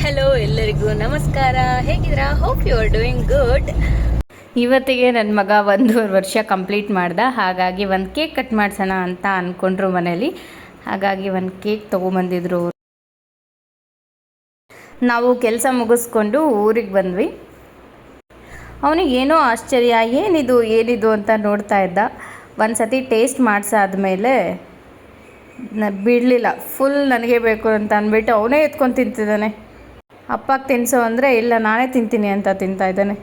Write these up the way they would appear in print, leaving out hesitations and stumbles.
Hello, ಎಲ್ಲರಿಗೂ ನಮಸ್ಕಾರ. ಹೇಗಿದ್ದೀರಾ? Hope you are doing good. ಇವತ್ತಿಗೆ ನನ್ನ ಮಗ 1.5 ವರ್ಷ ಕಂಪ್ಲೀಟ್ ಮಾಡ್ದ. ಹಾಗಾಗಿ ಒಂದು ಕೇಕ್ ಕಟ್ ಮಾಡ್ಸೋಣ ಅಂತ ಅಂದ್ಕೊಂಡ್ರು ಮನೇಲಿ. ಹಾಗಾಗಿ ಒಂದು ಕೇಕ್ ತೊಗೊಂಬಂದಿದ್ರು. ನಾವು ಕೆಲಸ ಮುಗಿಸ್ಕೊಂಡು ಊರಿಗೆ ಬಂದ್ವಿ. ಅವನಿಗೆ ಏನೋ ಆಶ್ಚರ್ಯ, ಏನಿದು ಅಂತ ನೋಡ್ತಾ ಇದ್ದ. ಒಂದು ಸತಿ ಟೇಸ್ಟ್ ಮಾಡಿಸಾದ್ಮೇಲೆ ಬಿಡಲಿಲ್ಲ. ಫುಲ್ ನನಗೆ ಬೇಕು ಅಂತ ಅಂದ್ಬಿಟ್ಟು ಅವನೇ ಎತ್ಕೊಂಡು ತಿಂತಿದ್ದಾನೆ. ಅಪ್ಪಗೆ ತಿನ್ಸೋ ಅಂದರೆ ಇಲ್ಲ ನಾನೇ ತಿಂತೀನಿ ಅಂತ ತಿಂತಾ ಇದ್ದಾನೆ.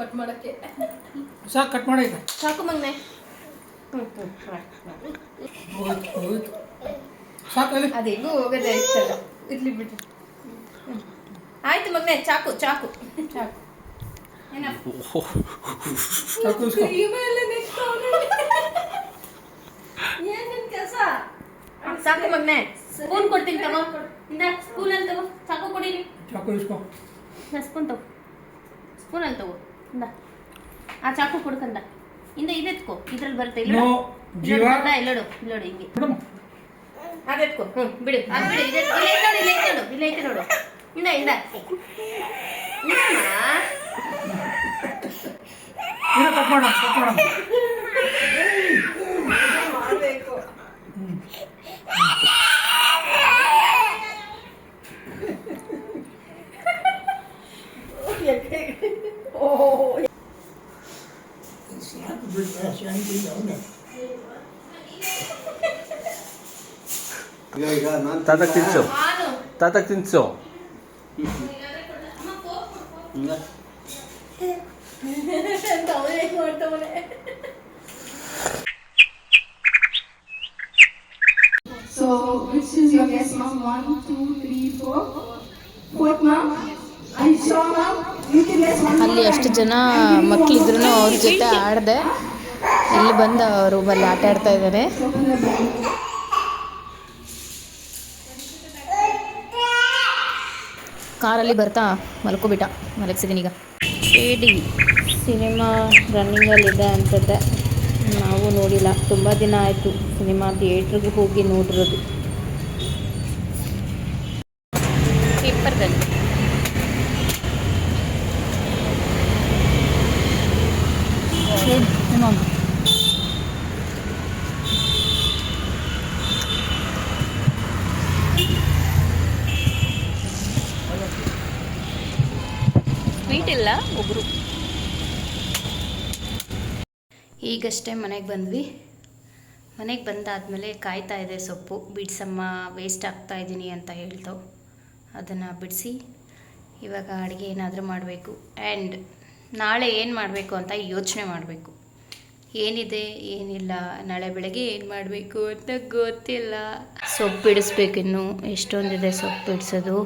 ಕಟ್ ಮಾಡಿದ್ದೆ ಸಾಕು ಮಗನೆ. ಅದು ಹೆಂಗೂ ಹೋಗೋದೇ ಇರ್ತಲ್ಲ, ಇರ್ಲಿ ಬಿಟ್ಟು. ಆಯ್ತು ಮಗನೆ, ಚಾಕು ಚಾಕು ಚಾಕು ಸಾಕು ಮಗನೆ. ಸ್ಪೂನ್ ಕೊಡ್ತೀನಿ ತಗೋ. ಇಂದ ಸ್ಪೂನಲ್ಲಿ ತಗೋ. ಚಾಕು ಕೊಡಿರಿ. ಸ್ಪೂನ್ ತಗೋ. ಸ್ಪೂನಲ್ಲಿ ತಗೋ. ಇಂದ ಆ ಚಾಕು ಕೊಡ್ಕಂದ. ಇಂದ ಇದೆತ್ಕೋ. ಇದ್ರಲ್ಲಿ ಬರುತ್ತೆ. ಇಲ್ಲ ಇಲ್ಲೋಡು ಇಲ್ಲೋಡು ಹಿಂಗೆ ಅದೆತ್ಕೋ. ಬಿಡು ಅದು ಬಿಡು. ಇಲ್ಲ ಐತೆ ನೋಡು. ಇಂದ ಇಂದ ತಾತಕ್ ತಿನ್ಸು. So, which is your guess, mom? 1, 2, 3, 4. Fourth, mom? Are you sure, mom? You can guess one. ಅಲ್ಲಿ ಎಷ್ಟು ಜನ ಮಕ್ಕಳಿದ್ರು ಅವ್ರ ಜೊತೆ ಆಡಿದೆ. ಇಲ್ಲಿ ಬಂದು ರೂಮಲ್ಲಿ ಆಟ ಆಡ್ತಾ ಇದ್ದಾರೆ. ಕಾರಲ್ಲಿ ಬರ್ತಾ ಮಲ್ಕೊಬಿಟ್ಟ. ಮಲಗಿಸಿದ್ದೀನಿ ಈಗ. ಏಡಿ ಸಿನಿಮಾ ರನ್ನಿಂಗಲ್ಲಿದೆ ಅನ್ಸುತ್ತೆ. ನಾವು ನೋಡಿಲ್ಲ, ತುಂಬ ದಿನ ಆಯಿತು ಸಿನಿಮಾ ಥಿಯೇಟ್ರಿಗೆ ಹೋಗಿ ನೋಡಿರೋದು. ಪೇಪರ್ದಲ್ಲಿ ಸ್ವೀಟ್ ಇಲ್ಲ ಒಬ್ಬರು. ಈಗಷ್ಟೇ ಮನೆಗೆ ಬಂದ್ವಿ. ಮನೆಗೆ ಬಂದಾದಮೇಲೆ ಕಾಯ್ತಾ ಇದೆ ಸೊಪ್ಪು. ಬಿಡಿಸಮ್ಮ, ವೇಸ್ಟ್ ಆಗ್ತಾಯಿದ್ದೀನಿ ಅಂತ ಹೇಳ್ತಾವೆ. ಅದನ್ನು ಬಿಡಿಸಿ ಇವಾಗ ಅಡುಗೆ ಏನಾದರೂ ಮಾಡಬೇಕು. ಆ್ಯಂಡ್ ನಾಳೆ ಏನು ಮಾಡಬೇಕು ಅಂತ ಯೋಚನೆ ಮಾಡಬೇಕು. ಏನಿದೆ ಏನಿಲ್ಲ, ನಾಳೆ ಬೆಳಗ್ಗೆ ಏನು ಮಾಡಬೇಕು ಅಂತ ಗೊತ್ತಿಲ್ಲ. ಸೊಪ್ಪು ಬಿಡಿಸ್ಬೇಕಿನ್ನು. ಎಷ್ಟೊಂದಿದೆ ಸೊಪ್ಪು ಬಿಡಿಸೋದು.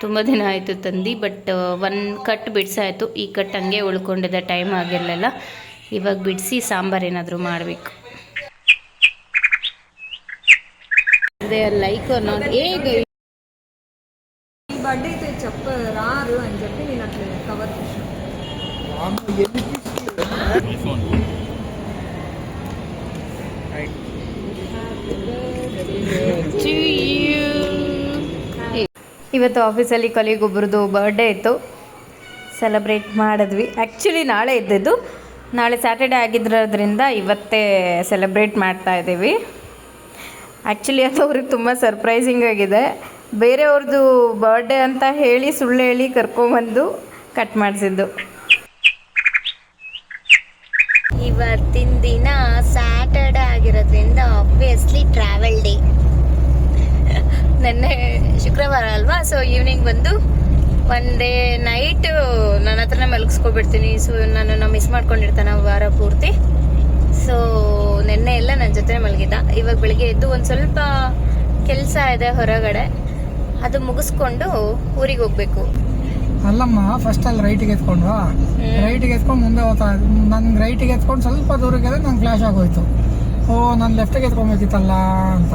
ತುಂಬ ದಿನ ಆಯಿತು ತಂದು. ಬಟ್ ಒಂದು ಕಟ್ ಬಿಡಿಸಾಯಿತು. ಈ ಕಟ್ ಹಂಗೆ ಉಳ್ಕೊಂಡಿದೆ, ಟೈಮ್ ಆಗಿರಲಿಲ್ಲ. ಇವಾಗ ಬಿಡಿಸಿ ಸಾಂಬಾರು ಏನಾದರೂ ಮಾಡಬೇಕು. They are like or not. ఏ ఈ బర్త్డే చెప్ప రారు అని చెప్పి నేను అట్లా కవర్ చేశాను. ಇವತ್ತು ಆಫೀಸಲ್ಲಿ ಕೊಲಿಗೊಬ್ಬರದು ಬರ್ಡೇ ಇತ್ತು. ಸೆಲೆಬ್ರೇಟ್ ಮಾಡಿದ್ವಿ. ಆ್ಯಕ್ಚುಲಿ ನಾಳೆ ಇದ್ದಿದ್ದು, ನಾಳೆ ಸ್ಯಾಟರ್ಡೇ ಆಗಿರೋದ್ರಿಂದ ಇವತ್ತೇ ಸೆಲೆಬ್ರೇಟ್ ಮಾಡ್ತಾ ಇದ್ದೀವಿ. ಆ್ಯಕ್ಚುಲಿ ಅದು ಅವ್ರಿಗೆ ತುಂಬ ಸರ್ಪ್ರೈಸಿಂಗ್ ಆಗಿದೆ. ಬೇರೆಯವ್ರದ್ದು ಬರ್ಡೇ ಅಂತ ಹೇಳಿ ಸುಳ್ಳು ಹೇಳಿ ಕರ್ಕೊಂಬಂದು ಕಟ್ ಮಾಡಿಸಿದ್ದು. ಇವತ್ತಿನ ದಿನ ಸ್ಯಾಟರ್ಡೇ ಆಗಿರೋದ್ರಿಂದ ಆಬ್ವಿಯಸ್ಲಿ ಟ್ರಾವೆಲ್ ಡೇ. ನೆನ್ನೆ ಶುಕ್ರವಾರ ಅಲ್ವಾ, ಸೊ ಈವ್ನಿಂಗ್ ಬಂದು ಒನ್ ಡೇ ನೈಟು ನನ್ನ ಹತ್ರನೇ ಮಲಗಿಸ್ಕೊಬಿಡ್ತೀನಿ. ಸೊ ನನ್ನನ್ನು ಮಿಸ್ ಮಾಡ್ಕೊಂಡಿರ್ತಾನೆ ವಾರ ಪೂರ್ತಿ. ಸೊ ನೆನ್ನೆ ಎಲ್ಲ ನನ್ನ ಜೊತೆ ಮಲಗಿದ್ದ. ಇವಾಗ ಬೆಳಿಗ್ಗೆ ಎದ್ದು ಒಂದು ಸ್ವಲ್ಪ ಕೆಲಸ ಇದೆ ಹೊರಗಡೆ, ಅದು ಮುಗಿಸ್ಕೊಂಡು ಊರಿಗೆ ಹೋಗ್ಬೇಕು. ಅಲ್ಲಮ್ಮ, ಫಸ್ಟ್ ಅಲ್ಲಿ ರೈಟಿಗೆ ಎತ್ಕೊಂಡು ಮುಂದೆ ಹೋಗ್ತಾ ನನ್ಗೆ ರೈಟಿಗೆ ಎತ್ಕೊಂಡು ಸ್ವಲ್ಪ ದೂರಕ್ಕೆ ನಂಗೆ ಫ್ಲಾಶ್ ಆಗೋಯ್ತು. ಓ, ನಾನು ಲೆಫ್ಟಿಗೆ ಎತ್ಕೊಬೇಕಿತ್ತಲ್ಲ ಅಂತ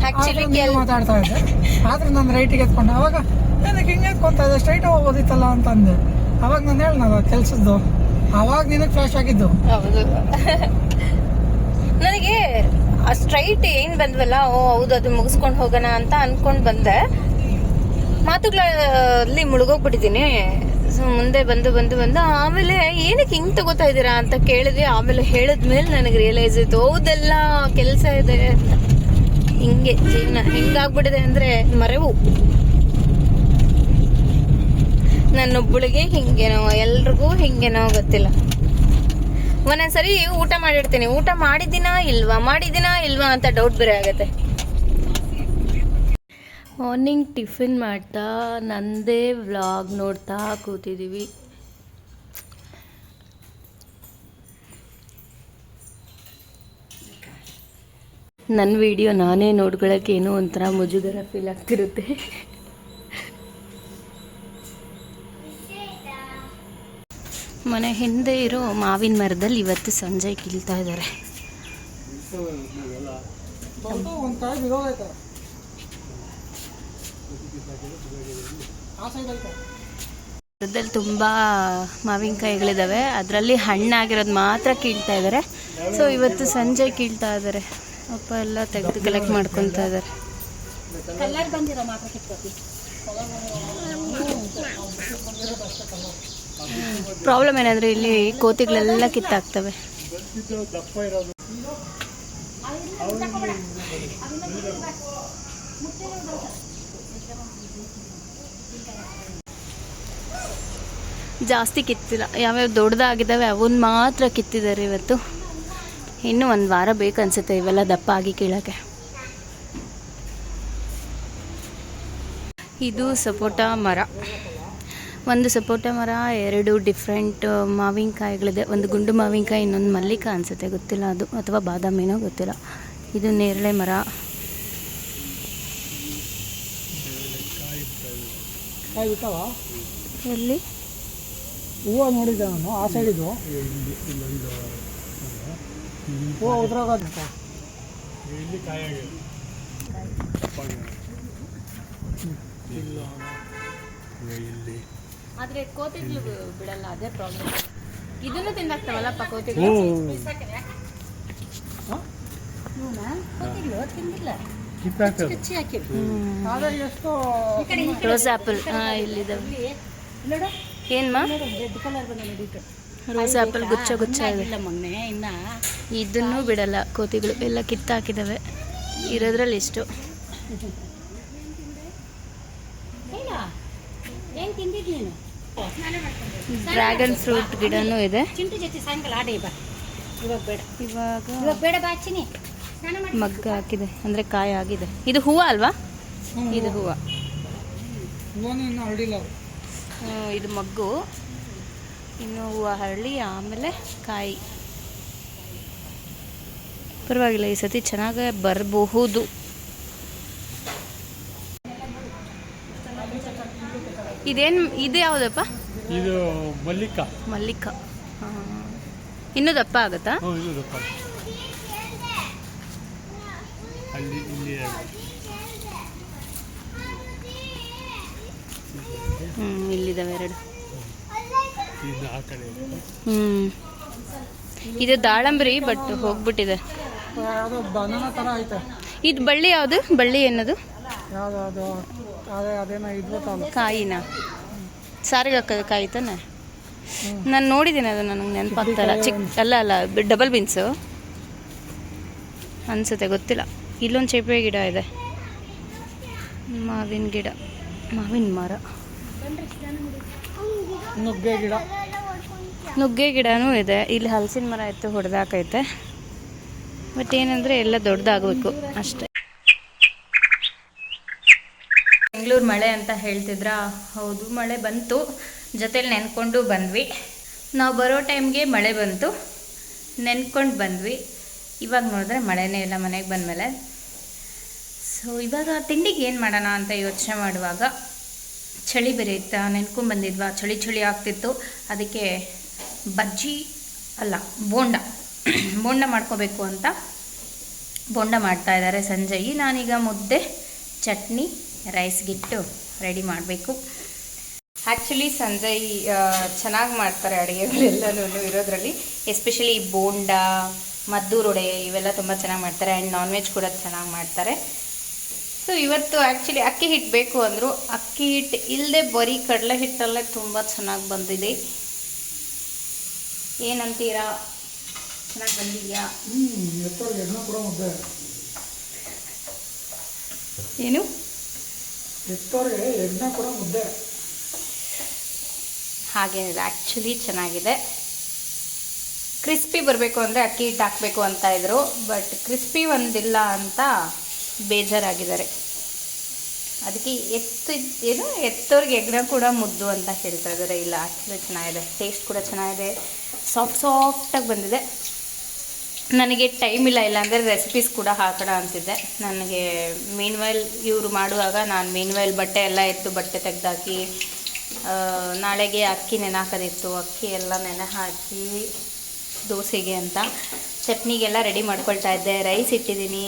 ಆಕ್ಚುಲಿ ಮಾತಾಡ್ತಾ ಇದ್ದೆ. ಆದ್ರೆ ನಾನು ರೈಟಿಗೆ ಎತ್ಕೊಂಡು ಅವಾಗ ಏನಕ್ಕೆ ಹಿಂಗೆ ಎತ್ಕೊಂತ ಇದೆ, ಸ್ಟ್ರೈಟ್ ಹೋಗೋದಿತ್ತಲ್ಲ ಅಂತ ಅಂದೆ. ಅವಾಗ ನಾನು ಹೇಳ್ನಲ್ಲ ಕೆಲ್ಸದ್ದು, ಅವಾಗ ನಿನಗೆ ಫ್ಲಾಶ್ ಆಗಿದ್ದು. ಹೌದು. ನನಗೆ ಆ ಸ್ಟ್ರೈಟ್ ಏನು ಬಂದ್ವಲ್ಲ, ಓ ಹೌದು ಅದು ಮುಗಿಸ್ಕೊಂಡು ಹೋಗೋಣ ಅಂತ ಅಂದ್ಕೊಂಡು ಬಂದೆ. ಮಾತುಗಳಲ್ಲಿ ಮುಳುಗೋಗ್ಬಿಟ್ಟಿದ್ದೀನಿ. ಸೊ ಮುಂದೆ ಬಂದು ಬಂದು ಬಂದು ಆಮೇಲೆ ಏನಕ್ಕೆ ಹಿಂಗೆ ತಗೋತಾ ಇದ್ದೀರಾ ಅಂತ ಕೇಳಿದೆ. ಆಮೇಲೆ ಹೇಳಿದ್ಮೇಲೆ ನನಗೆ ರಿಯಲೈಸ್ ಆಯಿತು, ಹೌದೆಲ್ಲ ಕೆಲಸ ಇದೆ ಅಂತ. ಹಿಂಗೆ ಜೀವನ ಹೆಂಗಾಗ್ಬಿಟ್ಟಿದೆ ಅಂದರೆ ಮರೆವು. ನನ್ನೊಬ್ಬಳಿಗೆ ಹಿಂಗೇನೋ, ಎಲ್ರಿಗೂ ಹಿಂಗೇನೋ ಗೊತ್ತಿಲ್ಲ. ಒಂದೊಂದ್ಸರಿ ಊಟ ಮಾಡಿರ್ತೀನಿ, ಊಟ ಮಾಡಿದ್ದೀನಾ ಇಲ್ವಾ ಅಂತ ಡೌಟ್ ಬೇರೆ ಆಗುತ್ತೆ. ಮಾರ್ನಿಂಗ್ ಟಿಫಿನ್ ಮಾಡ್ತಾ ನಂದೇ ವ್ಲಾಗ್ ನೋಡ್ತಾ ಕೂತಿದ್ದೀವಿ. ನನ್ನ ವಿಡಿಯೋ ನಾನೇ ನೋಡ್ಕೊಳ್ಳೋಕೆ ಏನೋ ಒಂಥರ ಮುಜುಗರ ಫೀಲ್ ಆಗ್ತಿರುತ್ತೆ. ಮನೆ ಹಿಂದೆ ಇರೋ ಮಾವಿನ ಮರದಲ್ಲಿ ಇವತ್ತು ಸಂಜೆ ಕೀಳ್ತಾ ಇದ್ದಾರೆ. ಮರದಲ್ಲಿ ತುಂಬ ಮಾವಿನಕಾಯಿಗಳಿದ್ದಾವೆ, ಅದರಲ್ಲಿ ಹಣ್ಣಾಗಿರೋದು ಮಾತ್ರ ಕೀಳ್ತಾ ಇದ್ದಾರೆ. ಸೊ ಇವತ್ತು ಸಂಜೆ ಕೀಳ್ತಾ ಇದ್ದಾರೆ. ಅಪ್ಪ ಎಲ್ಲ ತೆಗೆದು ಕಲೆಕ್ಟ್ ಮಾಡ್ಕೊತಾ ಇದ್ದಾರೆ. ಪ್ರಾಬ್ಲಮ್ ಏನಂದ್ರೆ ಇಲ್ಲಿ ಕೋತಿಗಳೆಲ್ಲ ಕಿತ್ತಾಕ್ತವೆ. ಜಾಸ್ತಿ ಕಿತ್ತಿಲ್ಲ, ಯಾವ್ಯಾವ ದೊಡ್ಡದಾಗಿದ್ದಾವೆ ಅವನ್ನ ಮಾತ್ರ ಕಿತ್ತಿದ್ದಾರೆ ಇವತ್ತು. ಇನ್ನೂ ಒಂದು ವಾರ ಬೇಕನ್ಸುತ್ತೆ ಇವೆಲ್ಲ ದಪ್ಪ ಆಗಿ ಕೀಳಕ್ಕೆ. ಇದು ಸಪೋಟ ಮರ. ಒಂದು ಸಪೋಟ ಮರ, 2 ಡಿಫ್ರೆಂಟ್ ಮಾವಿನಕಾಯಿಗಳಿದೆ. ಒಂದು ಗುಂಡು ಮಾವಿನಕಾಯಿ, ಇನ್ನೊಂದು ಮಲ್ಲಿಕ ಅನಿಸುತ್ತೆ, ಗೊತ್ತಿಲ್ಲ ಅದು, ಅಥವಾ ಬಾದಾಮಿನೋ ಗೊತ್ತಿಲ್ಲ. ಇದು ನೇರಳೆ ಮರ. ಎಲ್ಲಿ ಹೂವು ನೋಡಿದ್ದೆ ನಾನು, ಆ ಸೈಡ್ ಇದು ಹೂವು ಉದ್ರೋಗೋದು. ಆದ್ರೆ ಕೋತಿಗಳು ಬಿಡಲ್ಲ, ಅದೇ ಪ್ರಾಬ್ಲಮ್. ಇದನ್ನು ತಿಂದಾಕ್ತಾವಲ್ಲಪ್ಪ ಕೋತಿಗಳು. ರೋಸ್ ಆಪಲ್ ಇಲ್ಲಿದ್ದಾವೆ. ಏನ್ಮಾ ರೋಸ್ ಆಪಲ್ ಗುಚ್ಚ ಗುಚ್ಚ ಇದೆ. ಇದನ್ನು ಬಿಡಲ್ಲ ಕೋತಿಗಳು, ಎಲ್ಲ ಕಿತ್ತಾಕಿದಾವೆ. ಇರೋದ್ರಲ್ಲಿ ಇಷ್ಟು. ಡ್ರ್ಯಾಗನ್ ಫ್ರೂಟ್ ಗಿಡನೂ ಇದೆ. ಇವಾಗ ಮಗ್ಗ ಹಾಕಿದೆ, ಅಂದ್ರೆ ಕಾಯಿ ಆಗಿದೆ. ಇದು ಹೂವು ಅಲ್ವಾ? ಇದು ಹೂವು. ಇದು ಮಗ್ಗು, ಇನ್ನು ಹೂವು ಹರಳಿ ಆಮೇಲೆ ಕಾಯಿ. ಪರವಾಗಿಲ್ಲ, ಈ ಸತಿ ಚೆನ್ನಾಗಿ ಬರಬಹುದು. ಇದು ಯಾವುದಪ್ಪ? ಇದು ಮಲ್ಲಿಕ. ಇನ್ನೂ ದಪ್ಪ ಆಗುತ್ತಾ? ಇಲ್ಲಿದ್ದಾವೆ 2. ಇದು ದಾಳಂಬ್ರಿ, ಬಟ್ ಹೋಗ್ಬಿಟ್ಟಿದೆ. ಇದು ಬಳ್ಳಿ ಯಾವುದು? ಬಳ್ಳಿ ಏನದು? ಕಾಯಿನ ಸಾರಿಗೆ ಹಾಕೋದು ಕಾಯಿ ತಾನೆ? ನಾನು ನೋಡಿದ್ದೀನಿ, ಅದು ನನಗೆ ನೆನಪಾಗ್ತಾಯಿಲ್ಲ. ಅಲ್ಲ ಡಬಲ್ ಬೀನ್ಸು ಅನಿಸುತ್ತೆ, ಗೊತ್ತಿಲ್ಲ. ಇಲ್ಲೊಂದು ಚೇಪೆ ಗಿಡ ಇದೆ, ಮಾವಿನ ಗಿಡ, ಮಾವಿನ ಮರ, ನುಗ್ಗೆ ಗಿಡನೂ ಇದೆ. ಇಲ್ಲಿ ಹಲಸಿನ ಮರ ಇತ್ತು, ಹೊಡೆದಾಕೈತೆ. ಬಟ್ ಏನಂದರೆ ಎಲ್ಲ ದೊಡ್ಡದಾಗಬೇಕು ಅಷ್ಟೇ. ಬೆಂಗಳೂರು ಮಳೆ ಅಂತ ಹೇಳ್ತಿದ್ರ? ಹೌದು, ಮಳೆ ಬಂತು. ಜೊತೆಲಿ ನೆನ್ಕೊಂಡು ಬಂದ್ವಿ. ನಾವು ಬರೋ ಟೈಮ್ಗೆ ಮಳೆ ಬಂತು, ನೆನ್ಕೊಂಡು ಬಂದ್ವಿ. ಇವಾಗ ನೋಡಿದ್ರೆ ಮಳೆನೇ ಇಲ್ಲ ಮನೆಗೆ ಬಂದಮೇಲೆ. ಸೊ ಇವಾಗ ತಿಂಡಿಗೆ ಏನು ಮಾಡೋಣ ಅಂತ ಯೋಚನೆ ಮಾಡುವಾಗ ಚಳಿ ಬೇರೆ ಇತ್ತು, ನೆನ್ಕೊಂಡ್ಬಂದಿದ್ವಾ, ಚಳಿ ಆಗ್ತಿತ್ತು. ಅದಕ್ಕೆ ಬಜ್ಜಿ ಅಲ್ಲ ಬೋಂಡ ಮಾಡ್ಕೋಬೇಕು ಅಂತ ಬೋಂಡ ಮಾಡ್ತಾಯಿದ್ದಾರೆ ಸಂಜಯ್. ನಾನೀಗ ಮುದ್ದೆ, ಚಟ್ನಿ, ರೈಸ್ಗಿಟ್ಟು ರೆಡಿ ಮಾಡಬೇಕು. ಆ್ಯಕ್ಚುಲಿ ಸಂಜಯ್ ಚೆನ್ನಾಗಿ ಮಾಡ್ತಾರೆ ಅಡುಗೆಗಳೆಲ್ಲನೂ ಇರೋದ್ರಲ್ಲಿ, ಎಸ್ಪೆಷಲಿ ಬೋಂಡ, ಮದ್ದೂರು ವಡೆ ಇವೆಲ್ಲ ತುಂಬ ಚೆನ್ನಾಗಿ ಮಾಡ್ತಾರೆ. ಆ್ಯಂಡ್ ನಾನ್ ವೆಜ್ ಕೂಡ ಚೆನ್ನಾಗಿ ಮಾಡ್ತಾರೆ. ಸೊ ಇವತ್ತು ಆ್ಯಕ್ಚುಲಿ ಅಕ್ಕಿ ಹಿಟ್ಟು ಬೇಕು ಅಂದರು. ಅಕ್ಕಿ ಹಿಟ್ಟು ಇಲ್ಲದೆ ಬರೀ ಕಡಲೆ ಹಿಟ್ಟಲ್ಲೇ ತುಂಬ ಚೆನ್ನಾಗಿ ಬಂದಿದೆ. ಏನಂತೀರಾ, ಚೆನ್ನಾಗಿ ಬಂದಿದೆಯಾ? ಏನು ಹಾಗೇನಿದೆ, ಆ್ಯಕ್ಚುಲಿ ಚೆನ್ನಾಗಿದೆ. ಕ್ರಿಸ್ಪಿ ಬರಬೇಕು ಅಂದರೆ ಅಕ್ಕಿ ಹಿಟ್ಟು ಹಾಕಬೇಕು ಅಂತ ಇದ್ರು, ಬಟ್ ಕ್ರಿಸ್ಪಿ ಒಂದಿಲ್ಲ ಅಂತ ಬೇಜಾರಾಗಿದ್ದಾರೆ. ಅದಕ್ಕೆ ಎತ್ತೋರಿಗೆ ಎಗ್ನ ಕೂಡ ಮುದ್ದು ಅಂತ ಹೇಳ್ತಾ ಇದ್ದಾರೆ. ಇಲ್ಲ, ಆ್ಯಕ್ಚುಲಿ ಚೆನ್ನಾಗಿದೆ, ಟೇಸ್ಟ್ ಕೂಡ ಚೆನ್ನಾಗಿದೆ, ಸಾಫ್ಟಾಗಿ ಬಂದಿದೆ. ನನಗೆ ಟೈಮ್ ಇಲ್ಲ ಅಂದರೆ ರೆಸಿಪೀಸ್ ಕೂಡ ಹಾಕೋಣ ಅಂತಿದ್ದೆ. ನನಗೆ ಮೀನ್ವೈಲ್ ಇವರು ಮಾಡುವಾಗ ನಾನು ಮೀನ್ವೈಲ್ ಬಟ್ಟೆ ಎಲ್ಲ ಎತ್ತು ಬಟ್ಟೆ ತೆಗೆದಾಕಿ ನಾಳೆಗೆ ಅಕ್ಕಿ ನೆನೆ ಹಾಕೋದಿತ್ತು. ಅಕ್ಕಿ ಎಲ್ಲ ನೆನೆ ಹಾಕಿ ದೋಸೆಗೆ ಅಂತ ಚಟ್ನಿಗೆಲ್ಲ ರೆಡಿ ಮಾಡ್ಕೊಳ್ತಾ ಇದ್ದೆ. ರೈಸ್ ಇಟ್ಟಿದ್ದೀನಿ.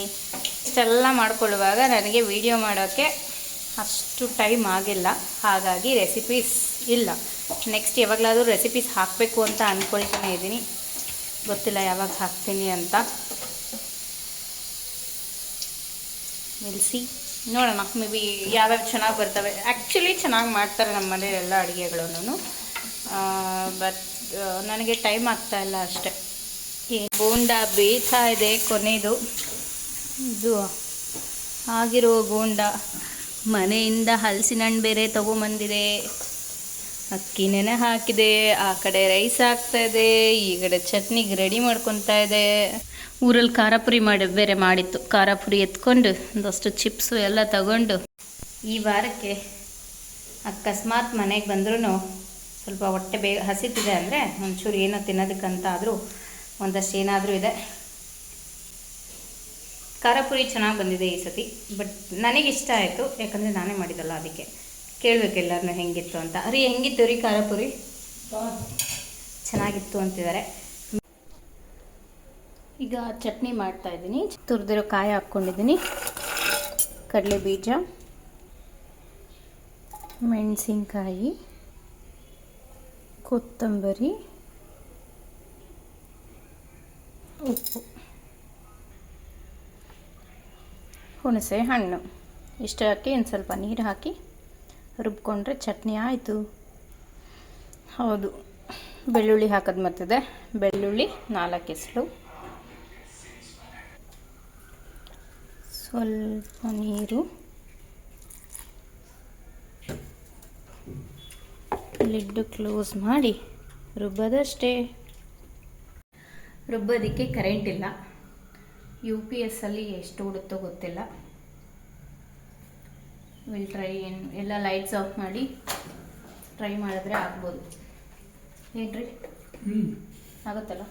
ಇಷ್ಟೆಲ್ಲ ಮಾಡ್ಕೊಳ್ಳುವಾಗ ನನಗೆ ವಿಡಿಯೋ ಮಾಡೋಕ್ಕೆ ಅಷ್ಟು ಟೈಮ್ ಆಗಿಲ್ಲ. ಹಾಗಾಗಿ ರೆಸಿಪೀಸ್ ಇಲ್ಲ. ನೆಕ್ಸ್ಟ್ ಯಾವಾಗಲಾದರೂ ರೆಸಿಪೀಸ್ ಹಾಕಬೇಕು ಅಂತ ಅಂದ್ಕೊಳ್ತಾನೆ ಇದ್ದೀನಿ. ಗೊತ್ತಿಲ್ಲ ಯಾವಾಗ ಹಾಕ್ತೀನಿ ಅಂತ. ನಿಲ್ಲಿಸಿ ನೋಡೋಣ, ಮೇ ಬಿ ಯಾವ್ಯಾವ ಚೆನ್ನಾಗಿ ಬರ್ತವೆ. ಆ್ಯಕ್ಚುಲಿ ಚೆನ್ನಾಗಿ ಮಾಡ್ತಾರೆ ನಮ್ಮ ಮನೆಯಲ್ಲೆಲ್ಲ ಅಡುಗೆಗಳನ್ನು, ಬಟ್ ನನಗೆ ಟೈಮ್ ಆಗ್ತಾಯಿಲ್ಲ ಅಷ್ಟೆ. ಬೋಂಡ ಬೇಯ್ತಾ ಇದೆ, ಕೊನೆಯದು ಇದು ಆಗಿರೋ ಬೋಂಡ. ಮನೆಯಿಂದ ಹಲಸಿನ ಹಣ್ಣು ಬೇರೆ ತೊಗೊಂಬಂದಿದೆ. ಅಕ್ಕಿ ನೆನೆ ಹಾಕಿದೆ, ಆ ಕಡೆ ರೈಸ್ ಹಾಕ್ತಾಯಿದೆ, ಈ ಕಡೆ ಚಟ್ನಿಗೆ ರೆಡಿ ಮಾಡ್ಕೊತಾ ಇದೆ. ಊರಲ್ಲಿ ಖಾರಪುರಿ ಬೇರೆ ಮಾಡಿತ್ತು. ಖಾರಪುರಿ ಎತ್ಕೊಂಡು ಒಂದಷ್ಟು ಚಿಪ್ಸು ಎಲ್ಲ ತಗೊಂಡು, ಈ ವಾರಕ್ಕೆ ಅಕಸ್ಮಾತ್ ಮನೆಗೆ ಬಂದ್ರೂ ಸ್ವಲ್ಪ ಹೊಟ್ಟೆ ಬೇಗ ಹಸಿತಿದೆ ಅಂದರೆ ಒಂಚೂರು ಏನೋ ತಿನ್ನೋದಕ್ಕಂತ ಆದರೂ ಒಂದಷ್ಟು ಏನಾದರೂ ಇದೆ. ಖಾರಪುರಿ ಚೆನ್ನಾಗಿ ಬಂದಿದೆ ಈ ಸತಿ, ಬಟ್ ನನಗಿಷ್ಟ ಆಯಿತು, ಯಾಕಂದರೆ ನಾನೇ ಮಾಡಿದ್ದಲ್ಲ. ಅದಕ್ಕೆ ಕೇಳಬೇಕೆಲ್ಲರನ್ನೂ ಹೆಂಗಿತ್ತು ಅಂತ. ಅರಿ ಹೆಂಗಿತ್ತು ರೀ ಖಾರಪುರಿ? ಚೆನ್ನಾಗಿತ್ತು ಅಂತಿದ್ದಾರೆ. ಈಗ ಚಟ್ನಿ ಮಾಡ್ತಾಯಿದ್ದೀನಿ. ತುರಿದಿರೋ ಕಾಯಿ ಹಾಕ್ಕೊಂಡಿದ್ದೀನಿ, ಕಡಲೆ ಬೀಜ, ಮೆಣಸಿನ್ಕಾಯಿ, ಕೊತ್ತಂಬರಿ, ಉಪ್ಪು, ಹುಣಸೆ ಹಣ್ಣು ಇಷ್ಟು ಹಾಕಿ ಒಂದು ಸ್ವಲ್ಪ ನೀರು ಹಾಕಿ ರುಬ್ಕೊಂಡ್ರೆ ಚಟ್ನಿ ಆಯಿತು. ಹೌದು, ಬೆಳ್ಳುಳ್ಳಿ ಹಾಕೋದು ಮರ್ತಿದೆ. ಬೆಳ್ಳುಳ್ಳಿ 4 ಎಸಳು, ಸ್ವಲ್ಪ ನೀರು, ಲಿಡ್ಡು ಕ್ಲೋಸ್ ಮಾಡಿ ರುಬ್ಬೋದಷ್ಟೇ. ರುಬ್ಬೋದಕ್ಕೆ ಕರೆಂಟ್ ಇಲ್ಲ. UPS ಅಲ್ಲಿ ಎಷ್ಟು ಉಡುತ್ತೋ ಗೊತ್ತಿಲ್ಲ. Will try. ಎಲ್ಲ ಲೈಟ್ಸ್ ಆಫ್ ಮಾಡಿ ಟ್ರೈ ಮಾಡಿದ್ರೆ ಆಗ್ಬೋದು. ಏನ್ರಿ, ಆಗುತ್ತಲ್ಲ?